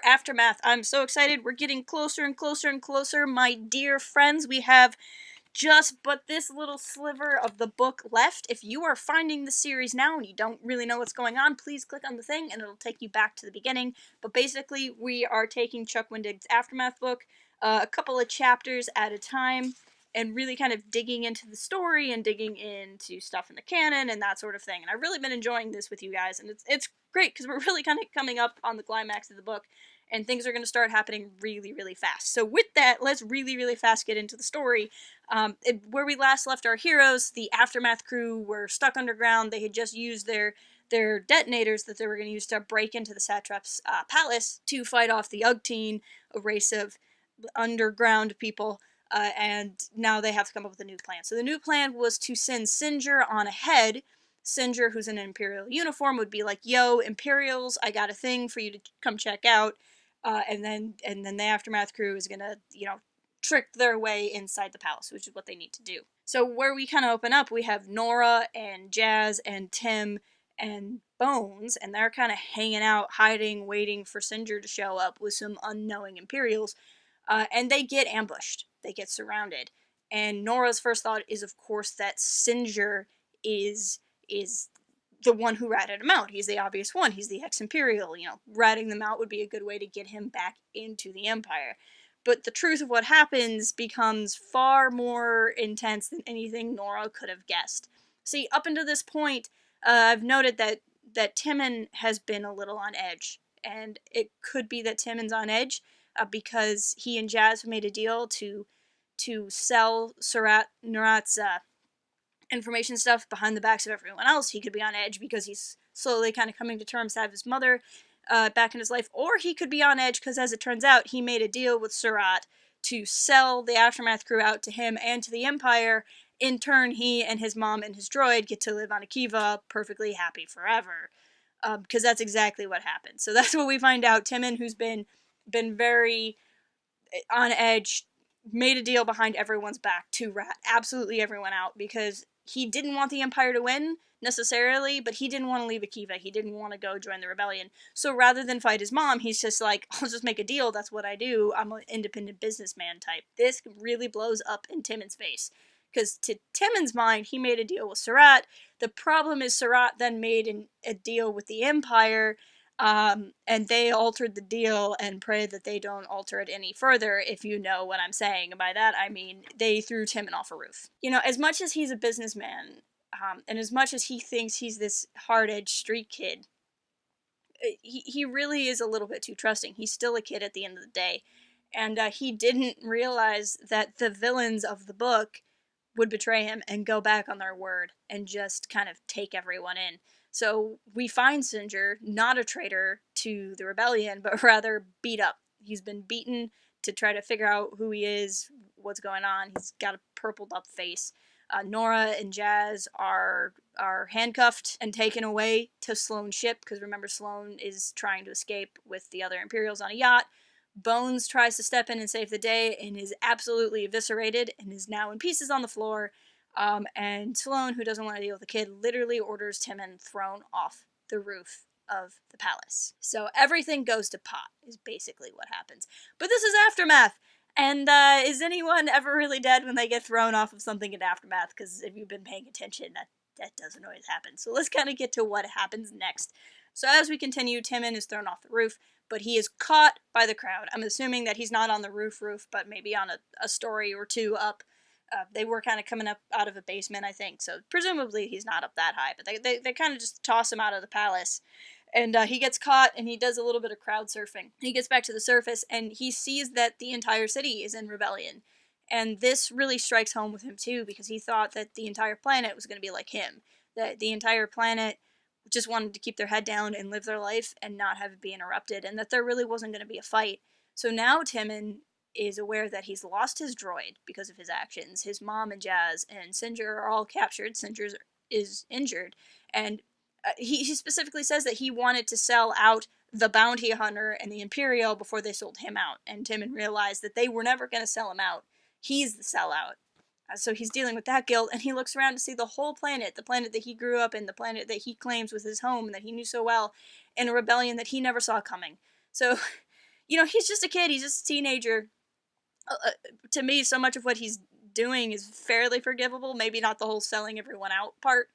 Aftermath. I'm so excited. We're getting closer and closer and closer, my dear friends. We have just but this little sliver of the book left. If you are finding the series now and you don't really know what's going on, please click on the thing and it'll take you back to the beginning. But basically, we are taking Chuck Wendig's Aftermath book, a couple of chapters at a time, and really kind of digging into the story and digging into stuff in the canon and that sort of thing. And I've really been enjoying this with you guys, and it's great because we're really kind of coming up on the climax of the book, and things are going to start happening really, really fast. So with that, let's really, really fast get into the story. Where we last left our heroes, the Aftermath crew were stuck underground. They had just used their detonators that they were going to use to break into the satrap's palace to fight off the Ugteen, a race of underground people, and now they have to come up with a new plan. So the new plan was to send Singer on ahead. Singer, who's in an Imperial uniform, would be like, "Yo, Imperials, I got a thing for you to come check out," and then the Aftermath crew is gonna, trick their way inside the palace, which is what they need to do. So where we kind of open up, we have Nora and Jazz and Tim and Bones, and they're kind of hanging out, hiding, waiting for Singer to show up with some unknowing Imperials, and they get ambushed. They get surrounded. And Nora's first thought is, of course, that Singer is the one who ratted him out. He's the obvious one. He's the ex-Imperial. Ratting them out would be a good way to get him back into the Empire. But the truth of what happens becomes far more intense than anything Nora could have guessed. See, up until this point, I've noted that Timon has been a little on edge. And it could be that Timon's on edge because he and Jazz have made a deal to sell Nurat's information stuff behind the backs of everyone else. He could be on edge because he's slowly kind of coming to terms to have his mother back in his life, or he could be on edge because, as it turns out, he made a deal with Surat to sell the Aftermath crew out to him and to the Empire. In turn, he and his mom and his droid get to live on Akiva perfectly happy forever, because that's exactly what happened. So that's what we find out. Timon, who's been very on edge, made a deal behind everyone's back to rat absolutely everyone out because he didn't want the Empire to win necessarily, but he didn't want to leave Akiva. He didn't want to go join the rebellion. So rather than fight his mom, he's just like, I'll just make a deal. That's what I do. I'm an independent businessman type. This really blows up in Timon's face. Because to Timon's mind, he made a deal with Surat. The problem is Surat then made a deal with the Empire, and they altered the deal and pray that they don't alter it any further, if you know what I'm saying. And by that, I mean they threw Timon off a roof. As much as he's a businessman, and as much as he thinks he's this hard-edged street kid, he really is a little bit too trusting. He's still a kid at the end of the day. And he didn't realize that the villains of the book would betray him and go back on their word and just kind of take everyone in. So we find Singer not a traitor to the rebellion, but rather beat up. He's been beaten to try to figure out who he is, what's going on. He's got a purpled up face. Nora and Jazz are handcuffed and taken away to Sloane's ship, because remember, Sloane is trying to escape with the other Imperials on a yacht. Bones tries to step in and save the day and is absolutely eviscerated and is now in pieces on the floor. And Sloane, who doesn't want to deal with the kid, literally orders Timon thrown off the roof of the palace. So everything goes to pot, is basically what happens. But this is Aftermath! And is anyone ever really dead when they get thrown off of something in Aftermath? Because if you've been paying attention, that doesn't always happen. So let's kind of get to what happens next. So as we continue, Timon is thrown off the roof, but he is caught by the crowd. I'm assuming that he's not on the roof, but maybe on a story or two up. They were kind of coming up out of a basement, I think, so presumably he's not up that high, but they kind of just toss him out of the palace. And he gets caught, and he does a little bit of crowd surfing. He gets back to the surface, and he sees that the entire city is in rebellion. And this really strikes home with him, too, because he thought that the entire planet was going to be like him. That the entire planet just wanted to keep their head down and live their life and not have it be interrupted, and that there really wasn't going to be a fight. So now Timon is aware that he's lost his droid because of his actions. His mom and Jazz and Singer are all captured. Singer is injured, and he specifically says that he wanted to sell out the bounty hunter and the Imperial before they sold him out, and Timon realized that they were never going to sell him out. He's the sellout. So he's dealing with that guilt, and he looks around to see the whole planet, the planet that he grew up in, the planet that he claims was his home and that he knew so well, in a rebellion that he never saw coming. So, he's just a kid, he's just a teenager. To me, so much of what he's doing is fairly forgivable. Maybe not the whole selling everyone out part,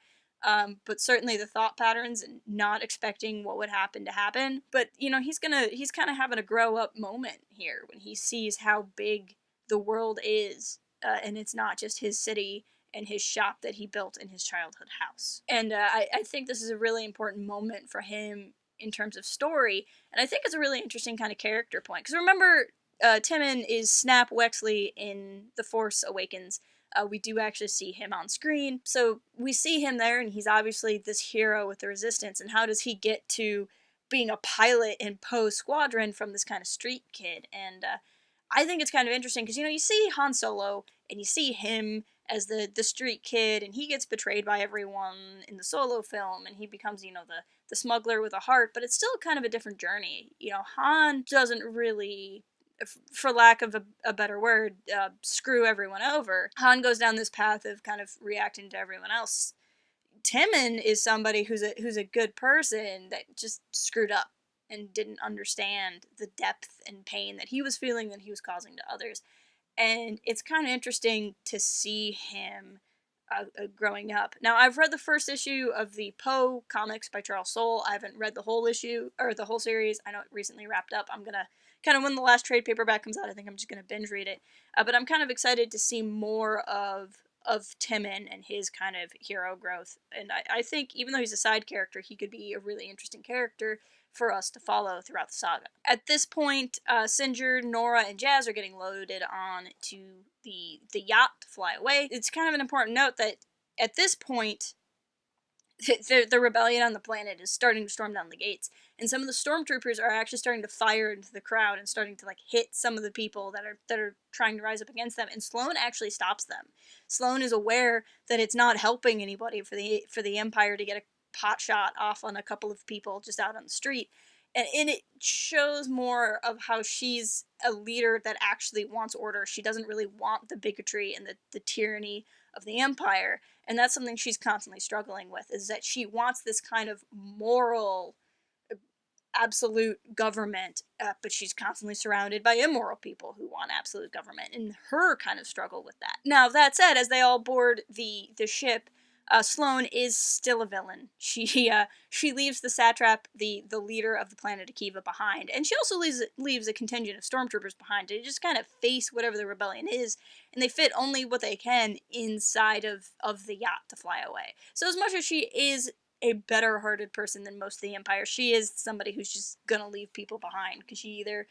but certainly the thought patterns and not expecting what would happen to happen. But he's kind of having a grow up moment here when he sees how big the world is, and it's not just his city and his shop that he built in his childhood house. And I think this is a really important moment for him in terms of story, and I think it's a really interesting kind of character point. Because remember, Timon is Snap Wexley in The Force Awakens. We do actually see him on screen. So we see him there, and he's obviously this hero with the Resistance. And how does he get to being a pilot in Poe's squadron from this kind of street kid? And I think it's kind of interesting because, you see Han Solo, and you see him as the street kid, and he gets betrayed by everyone in the Solo film, and he becomes, the smuggler with a heart, but it's still kind of a different journey. Han doesn't really, for lack of a better word, screw everyone over. Han goes down this path of kind of reacting to everyone else. Timon is somebody who's a good person that just screwed up and didn't understand the depth and pain that he was feeling that he was causing to others. And it's kind of interesting to see him growing up. Now, I've read the first issue of the Poe comics by Charles Soule. I haven't read the whole issue, or the whole series. I know it recently wrapped up. I'm going to kind of, when the last trade paperback comes out, I think I'm just going to binge read it. But I'm kind of excited to see more of Timon and his kind of hero growth. And I think even though he's a side character, he could be a really interesting character for us to follow throughout the saga. At this point, Singer, Nora, and Jazz are getting loaded on to the yacht to fly away. It's kind of an important note that at this point, the rebellion on the planet is starting to storm down the gates, and some of the stormtroopers are actually starting to fire into the crowd and starting to hit some of the people that are trying to rise up against them. And Sloane actually stops them. Sloane is aware that it's not helping anybody for the Empire to get a pot shot off on a couple of people just out on the street. And it shows more of how she's a leader that actually wants order. She doesn't really want the bigotry and the tyranny of the Empire. And that's something she's constantly struggling with, is that she wants this kind of moral, absolute government, but she's constantly surrounded by immoral people who want absolute government, and her kind of struggle with that. Now, that said, as they all board the ship, Sloane is still a villain. She leaves the satrap, the leader of the planet Akiva, behind, and she also leaves a contingent of stormtroopers behind to just kind of face whatever the rebellion is, and they fit only what they can inside of the yacht to fly away. So as much as she is a better-hearted person than most of the Empire, she is somebody who's just gonna leave people behind because she either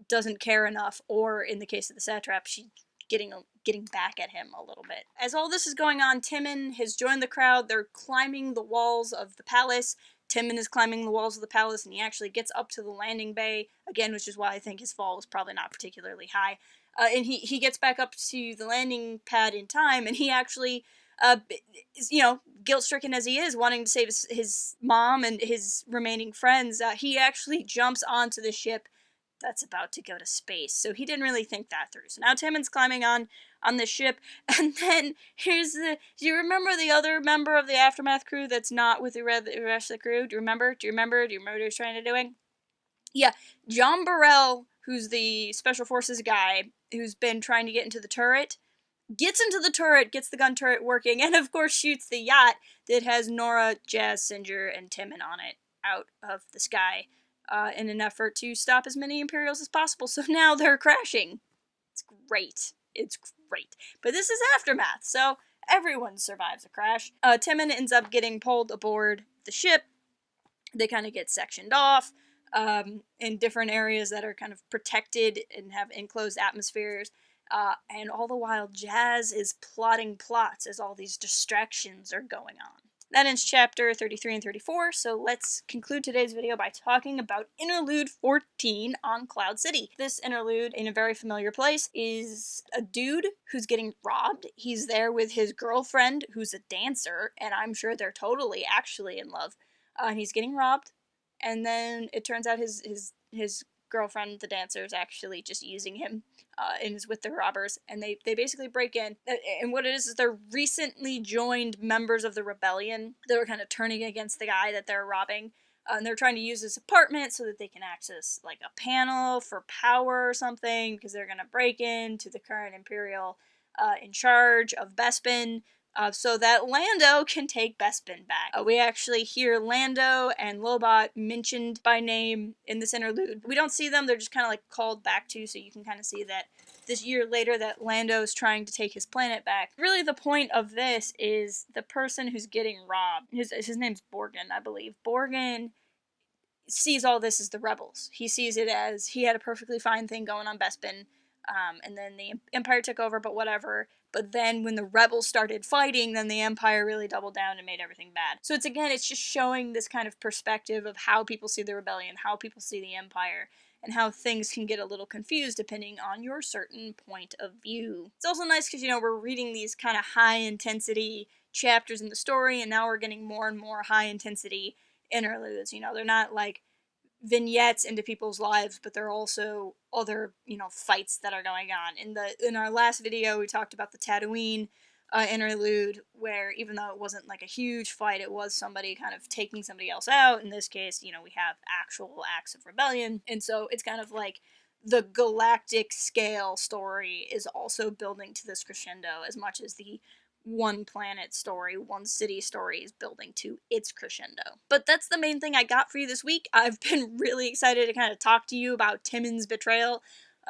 doesn't care enough, or in the case of the satrap, she's getting back at him a little bit. As all this is going on, Timon has joined the crowd. They're climbing the walls of the palace. Timon is climbing the walls of the palace, and he actually gets up to the landing bay, again, which is why I think his fall was probably not particularly high. And he gets back up to the landing pad in time, and he actually, guilt-stricken as he is, wanting to save his mom and his remaining friends, he actually jumps onto the ship that's about to go to space. So he didn't really think that through. So now Timon's climbing on the ship, and then here's do you remember the other member of the Aftermath crew that's not with the rest of the crew? Do you remember what he was trying to doing? Yeah, John Burrell, who's the Special Forces guy, who's been trying to get into the turret, gets into the turret, gets the gun turret working, and of course shoots the yacht that has Nora, Jazz, Singer, and Timon on it out of the sky, in an effort to stop as many Imperials as possible. So now they're crashing. It's great. It's great. But this is Aftermath, so everyone survives a crash. Timon ends up getting pulled aboard the ship. They kind of get sectioned off in different areas that are kind of protected and have enclosed atmospheres. And all the while, Jazz is plotting plots as all these distractions are going on. That ends chapter 33 and 34, so let's conclude today's video by talking about Interlude 14 on Cloud City. This interlude, in a very familiar place, is a dude who's getting robbed. He's there with his girlfriend, who's a dancer, and I'm sure they're totally actually in love. And he's getting robbed, and then it turns out his girlfriend, the dancer, is actually just using him and is with the robbers, and they basically break in, and what it is they're recently joined members of the rebellion that are kind of turning against the guy that they're robbing, And they're trying to use this apartment so that they can access like a panel for power or something, because they're gonna break into the current Imperial in charge of Bespin, so that Lando can take Bespin back. We actually hear Lando and Lobot mentioned by name in this interlude. We don't see them, they're just kind of like called back to, so you can kind of see that this year later that Lando's trying to take his planet back. Really the point of this is the person who's getting robbed. His name's Borgin, I believe. Borgin sees all this as the rebels. He sees it as he had a perfectly fine thing going on Bespin, and then the Empire took over, but whatever. But then when the rebels started fighting, then the Empire really doubled down and made everything bad. So it's just showing this kind of perspective of how people see the rebellion, how people see the Empire, and how things can get a little confused depending on your certain point of view. It's also nice because, we're reading these kind of high-intensity chapters in the story, and now we're getting more and more high-intensity interludes. They're not like vignettes into people's lives, but they're also other, fights that are going on. In our last video, we talked about the Tatooine interlude, where even though it wasn't like a huge fight, it was somebody kind of taking somebody else out. In this case, we have actual acts of rebellion, and so it's kind of like the galactic scale story is also building to this crescendo as much as the one planet story, one city story is building to its crescendo. But that's the main thing I got for you this week. I've been really excited to kind of talk to you about Timon's betrayal.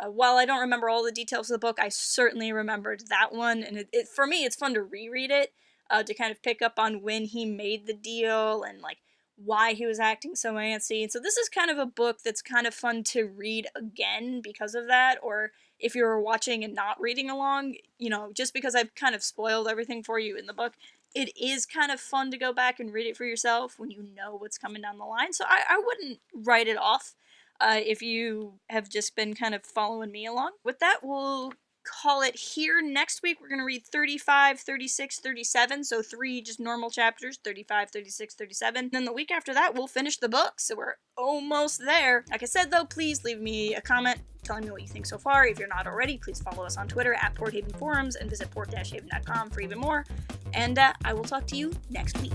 While I don't remember all the details of the book, I certainly remembered that one, and for me, it's fun to reread it, to kind of pick up on when he made the deal, and like why he was acting so antsy. And so this is kind of a book that's kind of fun to read again because of that, or if you're watching and not reading along, just because I've kind of spoiled everything for you in the book, it is kind of fun to go back and read it for yourself when you know what's coming down the line. So I wouldn't write it off if you have just been kind of following me along. With that, we'll call it here. Next week, we're going to read 35, 36, 37, so 3 just normal chapters, 35, 36, 37. Then the week after that, we'll finish the book, so we're almost there. Like I said, though, please leave me a comment telling me what you think so far. If you're not already, please follow us on Twitter at Porthaven Forums and visit port-haven.com for even more. And I will talk to you next week.